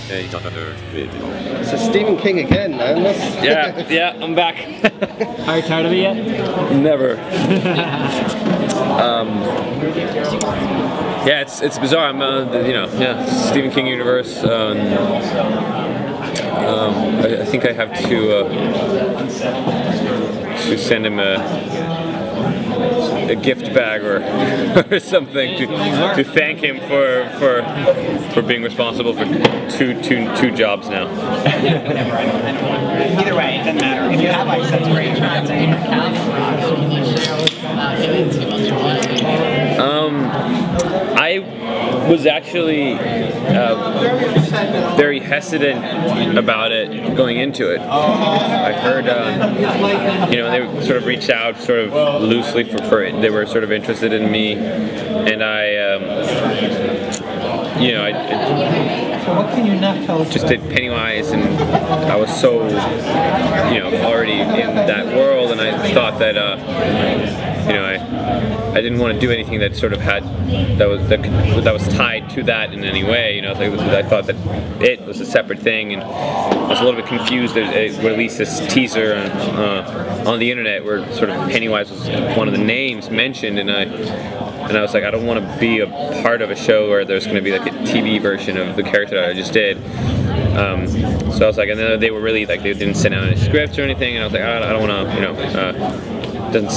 So Stephen King again, man. Yeah, I'm back. Are you tired of it yet? Never. Yeah, it's bizarre. I'm Stephen King universe. I think I have to send him a gift bag or something to thank him for being responsible for two jobs now. Either way, it doesn't matter. If you have ice, that's great. I was actually very hesitant about it going into it. I heard, they sort of reached out sort of loosely for they were sort of interested in me, and I just did Pennywise, and I was so, already in that world, and I thought that, I didn't want to do anything that sort of had that was tied to that in any way. I thought that it was a separate thing, and I was a little bit confused. They released this teaser on the internet where sort of Pennywise was one of the names mentioned, and I was like, I don't want to be a part of a show where there's going to be like a TV version of the character that I just did. So I was like, and then they were really like, they didn't send out any scripts or anything, and I was like, I don't want to, doesn't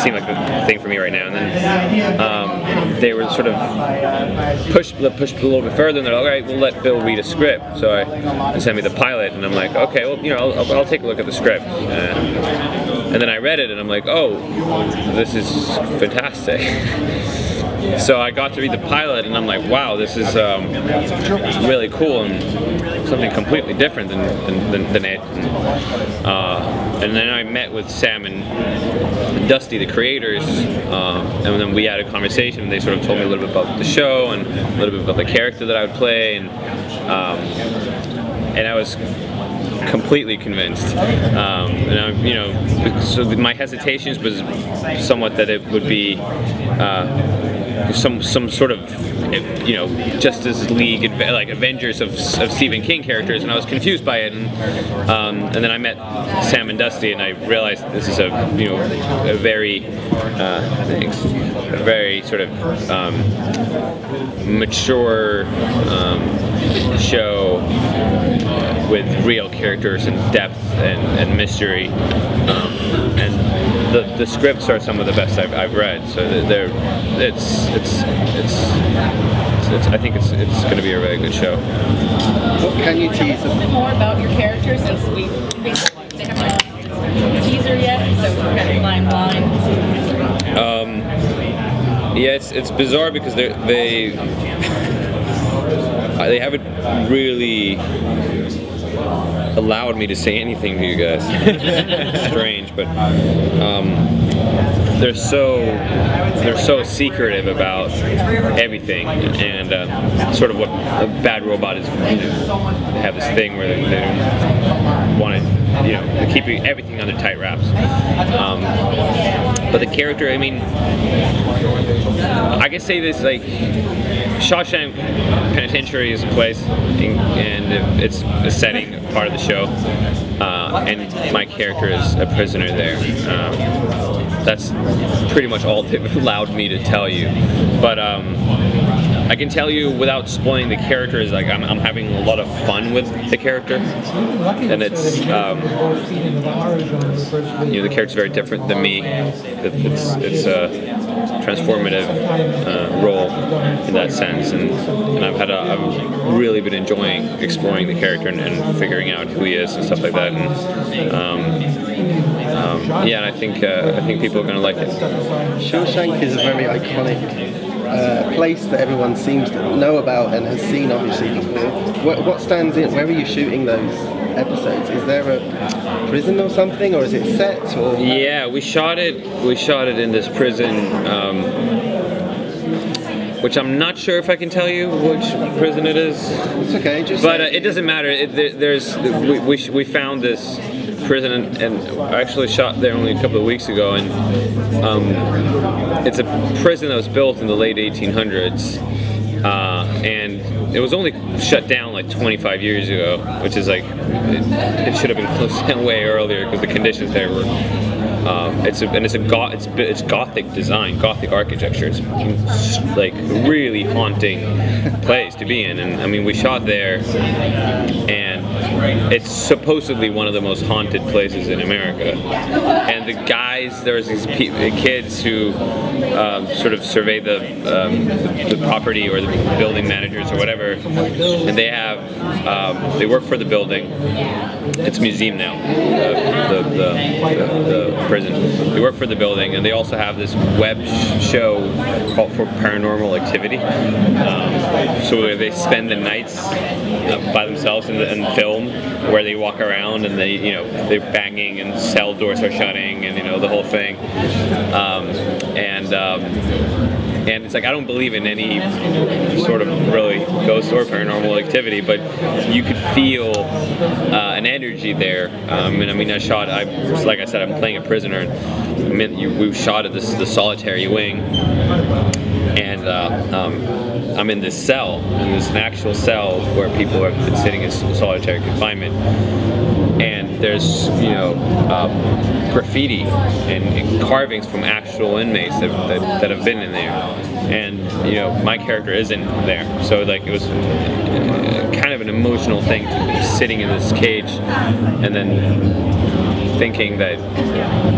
seem like the thing for me right now. And then they were sort of pushed a little bit further, and they're like, all right, we'll let Bill read a script. So they sent me the pilot, and I'm like, okay, well, I'll take a look at the script. And then I read it, and I'm like, oh, this is fantastic. So I got to read the pilot, and I'm like, wow, this is really cool and something completely different than it. And then I met with Sam and Dusty, the creators, and then we had a conversation, and they sort of told me a little bit about the show and a little bit about the character that I would play, and I was completely convinced. So my hesitations was somewhat that it would be some sort of, Justice League, like Avengers of Stephen King characters, and I was confused by it. And then I met Sam and Dusty, and I realized this is a very sort of mature show with real characters and depth and mystery, and the scripts are some of the best I've read. So I think it's going to be a really good show. What can you tease? A little bit more about your characters, since they haven't a teaser yet, so we're kind of flying blind. Yeah, it's bizarre because they haven't really allowed me to say anything to you guys. Strange, but they're so secretive about everything, and sort of what a bad robot is. They have this thing where they don't want to, keep everything under tight wraps. But the character, I mean, I can say this, like, Shawshank Penitentiary is a place, and it's a setting, part of the show, and my character is a prisoner there. That's pretty much all they've allowed me to tell you. But I can tell you without spoiling the character is like I'm having a lot of fun with the character, and it's the character's very different than me. It's a transformative role in that sense, and I've really been enjoying exploring the character and figuring out who he is and stuff like that. And and I think people are going to like it. Shawshank is a very iconic place that everyone seems to know about and has seen obviously before. What stands in? Where are you shooting those episodes? Is there a prison or something, or is it set? Or yeah, we shot it in this prison, which I'm not sure if I can tell you which prison it is. It's okay, but it doesn't matter. We found this prison, and I actually shot there only a couple of weeks ago, and it's a prison that was built in the late 1800s, and it was only shut down like 25 years ago, which is like it should have been closed down way earlier because the conditions there were. It's Gothic design, Gothic architecture. It's like really haunting place to be in, and I mean we shot there, and it's supposedly one of the most haunted places in America. And the guys, there's these kids who sort of survey the property or the building managers or whatever, and they work for the building. It's a museum now, the prison. They work for the building, and they also have this web show called for Paranormal Activity. So they spend the nights by themselves and film, where they walk around and they're banging and cell doors are shutting and the whole thing. And it's like I don't believe in any sort of really ghost or paranormal activity, but you could feel an energy there. And I mean, like I said, I'm playing a prisoner. We shot at the solitary wing, and I'm in this cell, and there's an actual cell where people have been sitting in solitary confinement. And there's graffiti and carvings from actual inmates that have been in there, and my character isn't there, so like it was kind of an emotional thing to be sitting in this cage and then thinking that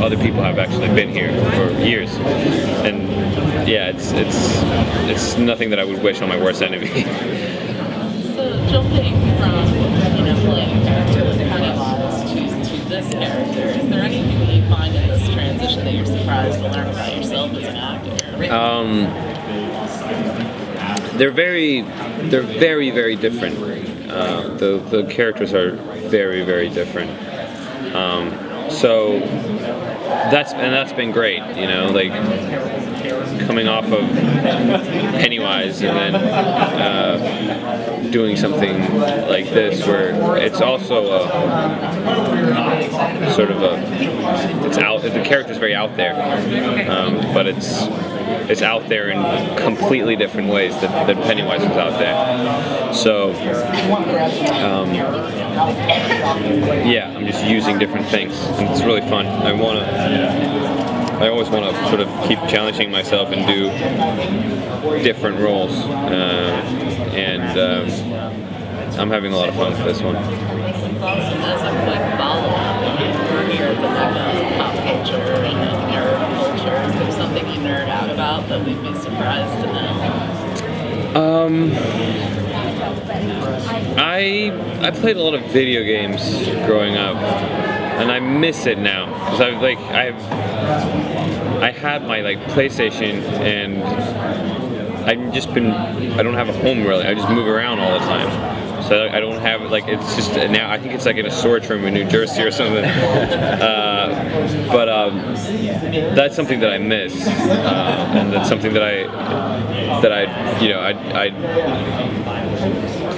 other people have actually been here for years. And yeah, it's nothing that I would wish on my worst enemy. So jumping from playing characters Pennywise to this character, is there anything that you find in this transition that you're surprised to learn about yourself as an actor? They're very, very different. The characters are very, very different. So that's been great, like coming off of Pennywise and then doing something like this, where it's also the character's very out there, but it's out there in completely different ways than Pennywise was out there. So yeah, I'm just using different things, and it's really fun. I always want to sort of keep challenging myself and do different roles, and I'm having a lot of fun with this one. As a quick follow-up, you're the pop culture and nerd culture. Is there something you nerd out about that we'd be surprised to know? I played a lot of video games growing up, and I miss it now because I had my PlayStation, and I don't have a home really. I just move around all the time. So I don't have it's just now. I think it's in a storage room in New Jersey or something. But that's something that I miss, and that's something that I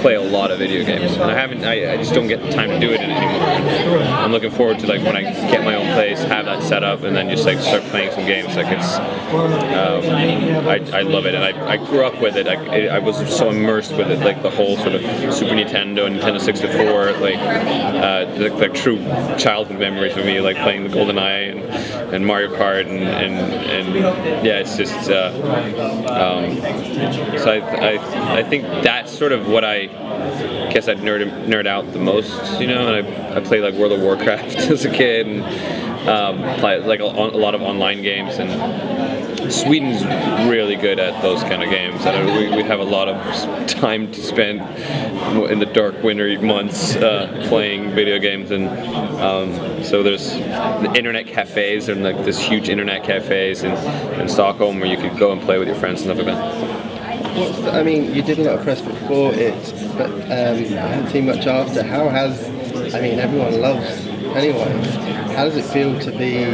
play a lot of video games. And I just don't get the time to do it anymore. I'm looking forward to when I get my own place, have that set up, and then just start playing some games. I love it, and I grew up with it. I was so immersed with it, the whole sort of Super Nintendo and Nintendo 64, the true childhood memories for me, playing the GoldenEye and Mario Kart, and yeah, it's just so I think that's sort of what I guess I'd nerd out the most, and I played World of Warcraft as a kid, and play a lot of online games, and Sweden's really good at those kind of games. We have a lot of time to spend in the dark winter months playing video games, and so there's the internet cafes, and this huge internet cafes in Stockholm where you could go and play with your friends and stuff like that. I mean, you did a lot of press before it, but I haven't seen much after. Everyone loves Pennywise. How does it feel to be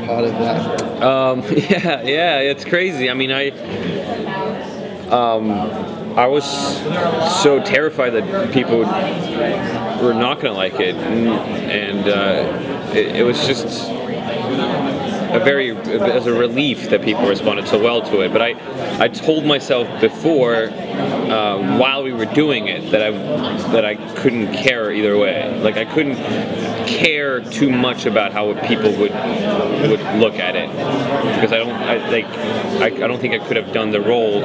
part of that? Yeah, it's crazy. I mean, I was so terrified that people were not going to like it, and it was just as a relief that people responded so well to it. But I told myself before while we were doing it that I couldn't care either way. Like I couldn't care too much about how people would look at it, because I don't think I could have done the role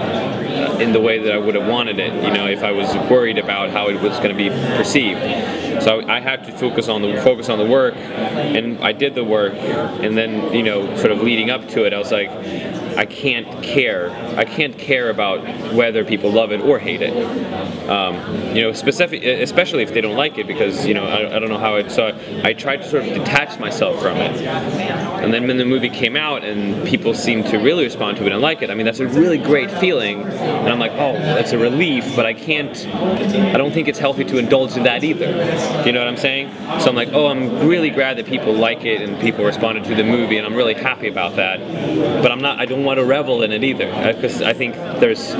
in the way that I would have wanted it, you know, if I was worried about how it was going to be perceived. So I had to focus on the work, and I did the work, and then, you know, sort of leading up to it, I was like, I can't care about whether people love it or hate it. You know, especially if they don't like it, because, you know, I don't know how it. So I tried to sort of detach myself from it. And then when the movie came out and people seemed to really respond to it and like it, I mean, that's a really great feeling. And I'm like, oh, that's a relief. But I don't think it's healthy to indulge in that either. You know what I'm saying? So I'm like, oh, I'm really glad that people like it and people responded to the movie, and I'm really happy about that. But I don't want to revel in it either, because I think there's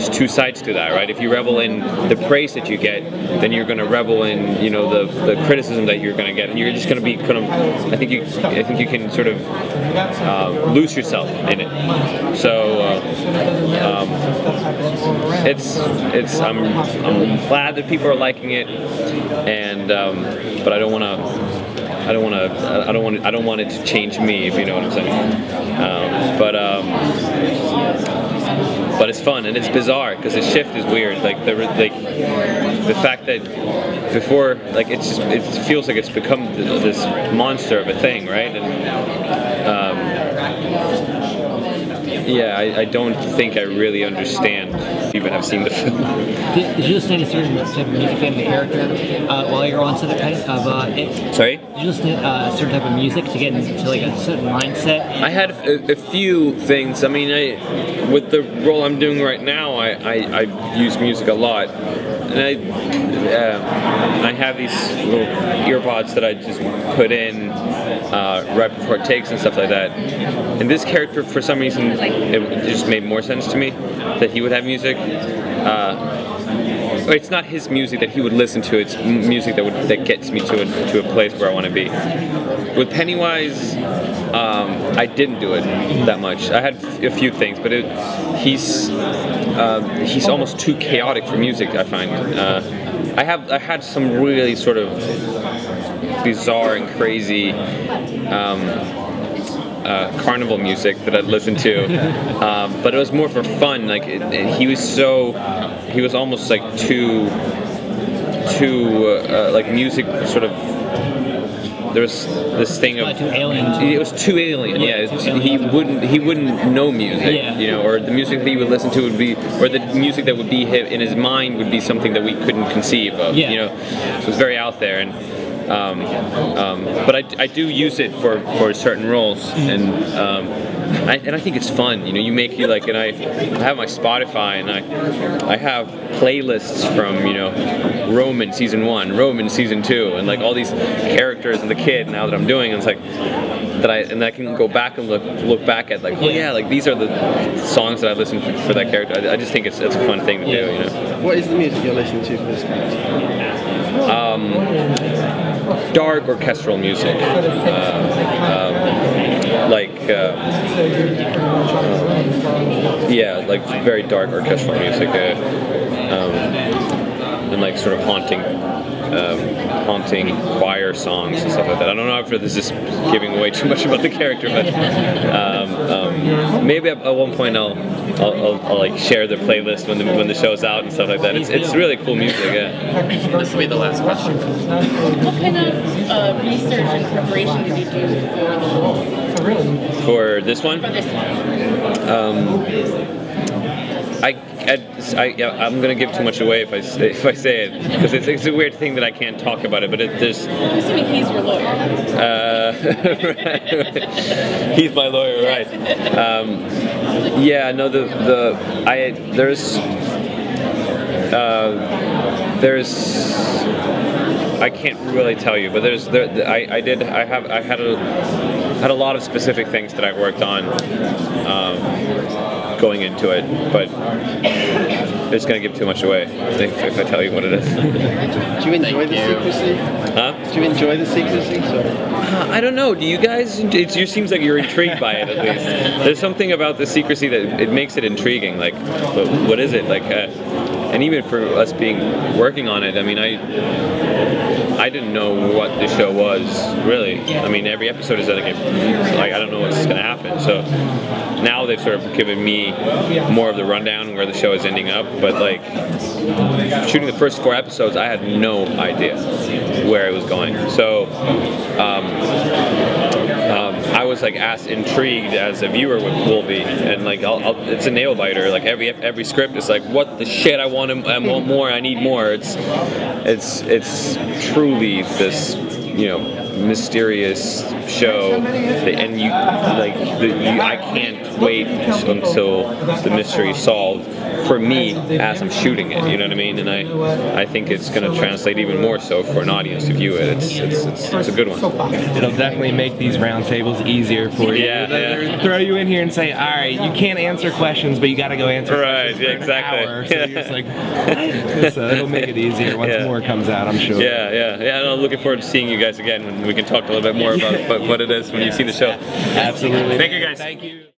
two sides to that, right? If you revel in the praise that you get, then you're going to revel in, you know, the criticism that you're going to get, and you're just going to be kind of. I think you can sort of lose yourself in it. So I'm glad that people are liking it, and but I don't want it to change me, if you know what I'm saying. But it's fun and it's bizarre because the shift is weird. Like the fact that before, like it feels like it's become this monster of a thing, right? And yeah, I don't think I really understand. Even have seen the film. Did you listen to a certain type of music and the character while you were on set of it? Sorry? Did you listen to a certain type of music to get into like a certain mindset? I had a few things. I mean, with the role I'm doing right now, I use music a lot, and I have these little earpods that I just put in right before takes and stuff like that. And this character, for some reason, it just made more sense to me that he would have music. It's not his music that he would listen to. It's music that gets me to a place where I want to be. With Pennywise, I didn't do it that much. I had a few things, but he's almost too chaotic for music, I find. I had some really sort of bizarre and crazy carnival music that I'd listen to, but it was more for fun. Like he was almost like too like music sort of. There was this thing of it was too alien. Yeah, he wouldn't know music, yeah. You know, or the music that he would listen to would be, or the music that would be in his mind would be something that we couldn't conceive of. Yeah. You know, so it was very out there. And but I do use it for certain roles, and I think it's fun. You know, and I have my Spotify, and I have playlists from, you know, Roman season 1, Roman season 2, and like all these characters and the kid now that I'm doing, and it's like that I can go back and look back at, like, oh yeah, like these are the songs that I listen for that character. I just think it's a fun thing to do. You know. What is the music you're listening to for this character? Dark orchestral music, yeah, like very dark orchestral music, and like sort of haunting choir songs and stuff like that. I don't know if this is giving away too much about the character, but maybe at one point I'll like share the playlist when the show's out and stuff like that. It's really cool music. Yeah. This will be the last question. What kind of research and preparation did you do for the role? For this one? For this one. I'm gonna give too much away if I say it, because it's a weird thing that I can't talk about it. But there's. I'm assuming he's your lawyer. He's my lawyer, right? Yeah, no. There's. I can't really tell you, but I had a lot of specific things that I worked on going into it, but it's going to give too much away if I tell you what it is. Do you enjoy the secrecy? Huh? Do you enjoy the secrecy? Sorry. I don't know. Do you guys? It just seems like you're intrigued by it at least. There's something about the secrecy that it makes it intriguing. Like, what is it? Like, and even for us working on it, I mean, I didn't know what the show was really. I mean, every episode is like I don't know what's going to happen. So now they've sort of given me more of the rundown where the show is ending up. But like shooting the first 4 episodes, I had no idea where it was going. So I was like as intrigued as a viewer will be, and like it's a nail biter. Like every script is like, what the shit? I want more. I need more. It's truly this, you know, mysterious show, and I can't wait until the mystery is solved for me as I'm shooting it. You know what I mean? And I think it's going to translate even more so for an audience to view it. It's a good one. It'll definitely make these roundtables easier for you. Yeah. Throw you in here and say, all right, you can't answer questions, but you got to go answer questions for an hour. So you're just like, what? So it'll make it easier once more comes out, I'm sure. Yeah. And I'm looking forward to seeing you guys again when we can talk a little bit more about what it is when you see the show. Absolutely. Thank you guys. Thank you.